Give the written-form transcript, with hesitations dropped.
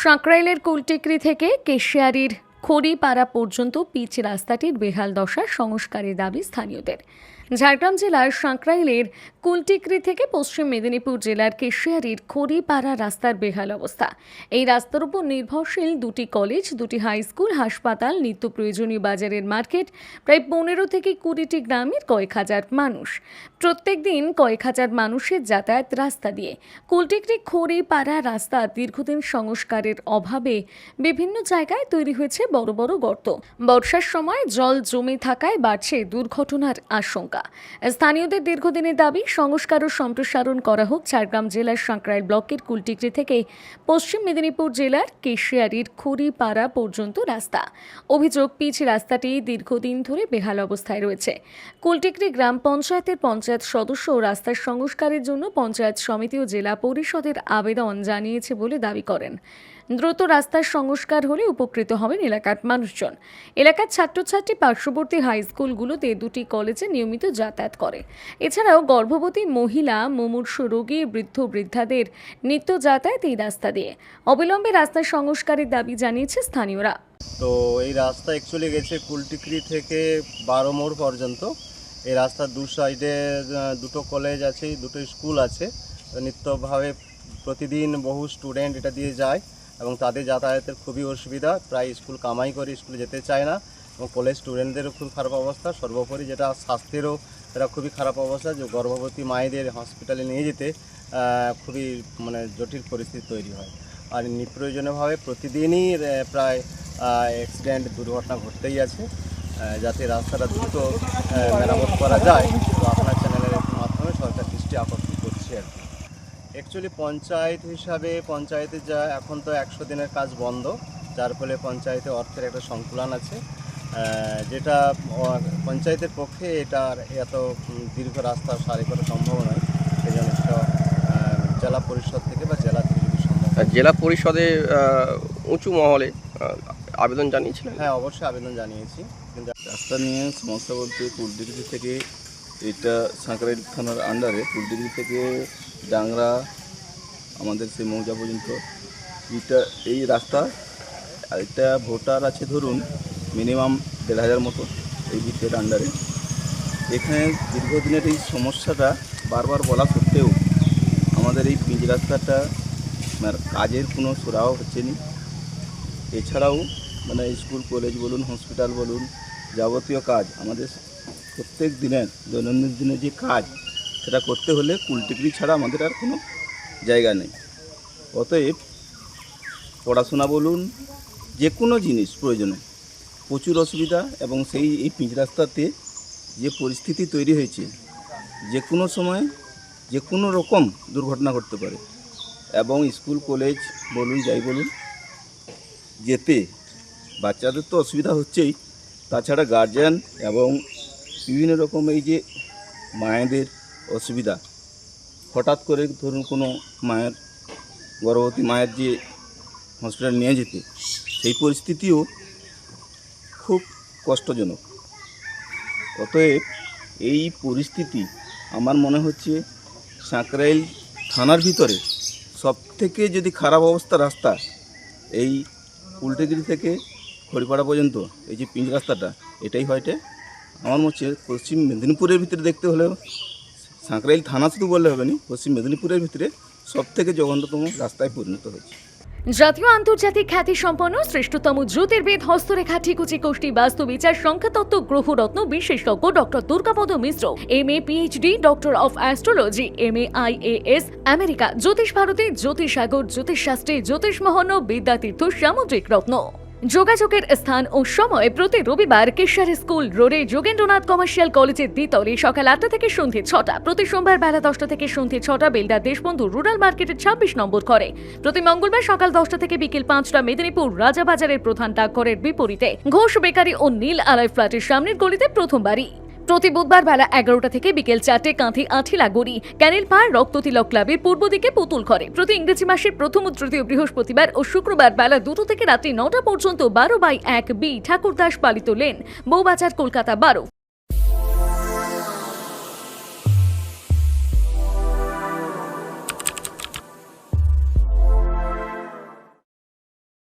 সাঁকরাইলের কুলটিকরি থেকে কেশিয়ারির খড়িপাড়া পর্যন্ত পিচ রাস্তাটির বেহাল দশা সংস্কারের দাবি স্থানীয়দের। ঝাড়গ্রাম জেলার সাঁকরাইলের কুলটিকরি থেকে পশ্চিম মেদিনীপুর জেলার কেশিয়ারির খড়িপাড়া রাস্তার বেহাল অবস্থা। এই রাস্তার উপর নির্ভরশীল দুটি কলেজ, দুটি হাই স্কুল, হাসপাতাল, নিত্য প্রয়োজনীয় বাজারের মার্কেট, প্রায় 15 থেকে 20টি গ্রামের কয়েক হাজার মানুষ। প্রত্যেক দিন কয়েক হাজার মানুষের যাতায়াত রাস্তা দিয়ে। কুলটিকরি খড়িপাড়া রাস্তা দীর্ঘদিন সংস্কারের অভাবে বিভিন্ন জায়গায় তৈরি হয়েছে বড় বড় গর্ত। বর্ষার সময় জল জমে থাকায় বাড়ছে দুর্ঘটনার আশঙ্কা। স্থানীয়দের দীর্ঘদিনের দাবি সংস্কার ও সম্প্রসারণ করা হোক ঝাড়গ্রাম জেলার সাঁকরাইল ব্লকের কুলটিকরি থেকে পশ্চিম মেদিনীপুর জেলার কেশিয়ারির খড়িপাড়া পর্যন্ত রাস্তা। অভিযোগ, পিচ রাস্তাটি দীর্ঘদিন ধরে বেহাল অবস্থায় রয়েছে। কুলটিকরি গ্রাম পঞ্চায়েতের পঞ্চায়েত সদস্য রাস্তার সংস্কারের জন্য পঞ্চায়েত সমিতি ও জেলা পরিষদের আবেদন জানিয়েছে বলে দাবি করেন। দ্রুত রাস্তার সংস্কার হলে উপকৃত হবেন এলাকার মানুষজন। এলাকার ছাত্রছাত্রী পার্শ্ববর্তী হাই স্কুলগুলোতে দুটি কলেজে নিয়মিত যাতায়াত করে। এছাড়াও গর্ভবতী মহিলা, মুমূর্ষু রোগী, বৃদ্ধ বৃদ্ধাদের নিত্য যাতায়াত এই রাস্তা দিয়ে। অবিলম্বে রাস্তার সংস্কারের দাবি জানিয়েছে স্থানীয়রা। তো এই রাস্তা অ্যাকচুয়ালি গেছে কুলটিকরি থেকে 12 মোড় পর্যন্ত। এই রাস্তার দু সাইডে দুটো কলেজ আছে, দুটো স্কুল আছে। নিত্যভাবে প্রতিদিন বহু স্টুডেন্ট এটা দিয়ে যায় এবং তাদের যাতায়াতের খুবই অসুবিধা। প্রায় স্কুল কামাই করে স্কুলে যেতে চায় না এবং কলেজ স্টুডেন্টদেরও খুব খারাপ অবস্থা। সর্বোপরি যেটা স্বাস্থ্যেরও এটা খুবই খারাপ অবস্থা, যে গর্ভবতী মায়েদের হসপিটালে নিয়ে যেতে খুবই জটিল পরিস্থিতি তৈরি হয়। আর নিঃপ্রয়োজনীয়ভাবে প্রতিদিনই প্রায় অ্যাক্সিডেন্ট, দুর্ঘটনা ঘটতেই আছে। যাতে রাস্তাটা দ্রুত মেরামত করা যায়, তো আপনার চ্যানেলের মাধ্যমে সরকার দৃষ্টি আকর্ষণ করছে আর কি। অ্যাকচুয়ালি পঞ্চায়েত হিসাবে পঞ্চায়েতে যা এখন তো 100 দিনের কাজ বন্ধ, যার ফলে পঞ্চায়েতে অর্থের একটা সংকুলান আছে, যেটা পঞ্চায়েতের পক্ষে এটার এত দীর্ঘ রাস্তা সারি করা সম্ভব নয়। সেই জন্য জেলা পরিষদ থেকে বা জেলা থেকে যদি সম্ভব। জেলা পরিষদে উঁচু মহলে আবেদন জানিয়েছিলেন? হ্যাঁ, অবশ্যই আবেদন জানিয়েছি। কিন্তু রাস্তা নিয়ে সমস্যা বলতে কুলটিকরি থেকে, এটা সাঁকরাইল থানার আন্ডারে, কুলটিকরি থেকে ডাংরা আমাদের সেই মৌজা পর্যন্ত এই রাস্তা। এটা ভোটার আছে ধরুন মিনিমাম 1500 মতো এই ভিত্তির আন্ডারে। এখানে দীর্ঘদিনের এই সমস্যাটা বারবার বলা সত্ত্বেও আমাদের এই পিচ রাস্তাটা কাজের কোনো সুরাহ হচ্ছে না। এছাড়াও স্কুল কলেজ বলুন, হসপিটাল বলুন, যাবতীয় কাজ আমাদের প্রত্যেক দিনের দৈনন্দিন দিনের যে কাজ, সেটা করতে হলে কুলটিকরি ছাড়া আমাদের আর কোনো জায়গা নেই। অতএব পড়াশোনা বলুন, যে কোনো জিনিস প্রয়োজনে প্রচুর অসুবিধা। এবং এই পিচ রাস্তাতে যে পরিস্থিতি তৈরি হয়েছে, যে কোনো সময় যে কোনো রকম দুর্ঘটনা ঘটতে পারে। এবং স্কুল কলেজ বলুন, যাই বলুন, যেতে বাচ্চাদের তো অসুবিধা হচ্ছেই, তাছাড়া গার্জিয়ান এবং বিভিন্ন রকম এই যে মায়েদের অসুবিধা। হঠাৎ করে ধরুন কোনো মায়ের, গর্ভবতী মায়ের যে হসপিটাল নিয়ে যেতে, সেই পরিস্থিতিও খুব কষ্টজনক। অতএব এই পরিস্থিতি আমার মনে হচ্ছে সাঁকরাইল থানার ভিতরে সবথেকে যদি খারাপ অবস্থা রাস্তা, এই কুলটিকরি থেকে খড়িপাড়া পর্যন্ত এই যে পিচ রাস্তাটা, এটাই হয়তো আমার মনে হচ্ছে পশ্চিম মেদিনীপুরের ভিতরে দেখতে হলেও, সাঁকরাইল থানা শুধু বললে হবে না, পশ্চিম মেদিনীপুরের ভিতরে সবথেকে জঘন্যতম রাস্তায় পরিণত হয়েছে। জাতীয় আন্তর্জাতিক খ্যাতি সম্পন্ন শ্রেষ্ঠতম জ্যোতির্বিদ, হস্তরেখা, ঠিকুচি, কোষ্ঠী, বাস্তুবিচার, সংখ্যাতত্ত্ব, গ্রহরত্ন বিশেষজ্ঞ doctor Durgapada Mishra, MA PhD, doctor of astrology, MA IAS, America, জ্যোতিষ ভারতী, জ্যোতিষসাগর, জ্যোতিষশাস্ত্রী, জ্যোতিষমোহন, বিদ্যাতীর্থ, সামুদ্রিক রত্ন। যোগাযোগের স্থান ও সময় প্রতি রবিবার কেশিয়ারি স্কুল রোডে যোগেন্দ্রনাথ কমার্শিয়াল কলেজের দ্বিতলে সকাল 8টা থেকে সন্ধ্যে 6টা, প্রতি সোমবার বেলা 10টা থেকে সন্ধ্যে 6টা বেলদা দেশবন্ধু রুরাল মার্কেটের 26 নম্বর ঘরে, প্রতি মঙ্গলবার সকাল 10টা থেকে বিকেল 5টা মেদিনীপুর রাজাবাজারের প্রধান ডাকঘরের বিপরীতে ঘোষ বেকারি ও নীল আলয় ফ্ল্যাটের সামনের গলিতে প্রথম বাড়ি, প্রতি বুধবার বেলা 11টা থেকে বিকেল 4টে কাঁথি আঠিলাগুড়ি ক্যানেল পাড় রক্ততিলক ক্লাবের পূর্ব দিকে পুতুল ঘরে, প্রতি ইংরেজি মাসের প্রথম ও তৃতীয় বৃহস্পতিবার ও শুক্রবার বেলা 2টো থেকে রাত্রি 9টা পর্যন্ত 12/1 বি ঠাকুরদাস পালিত লেন, বউবাজার, কলকাতা 12।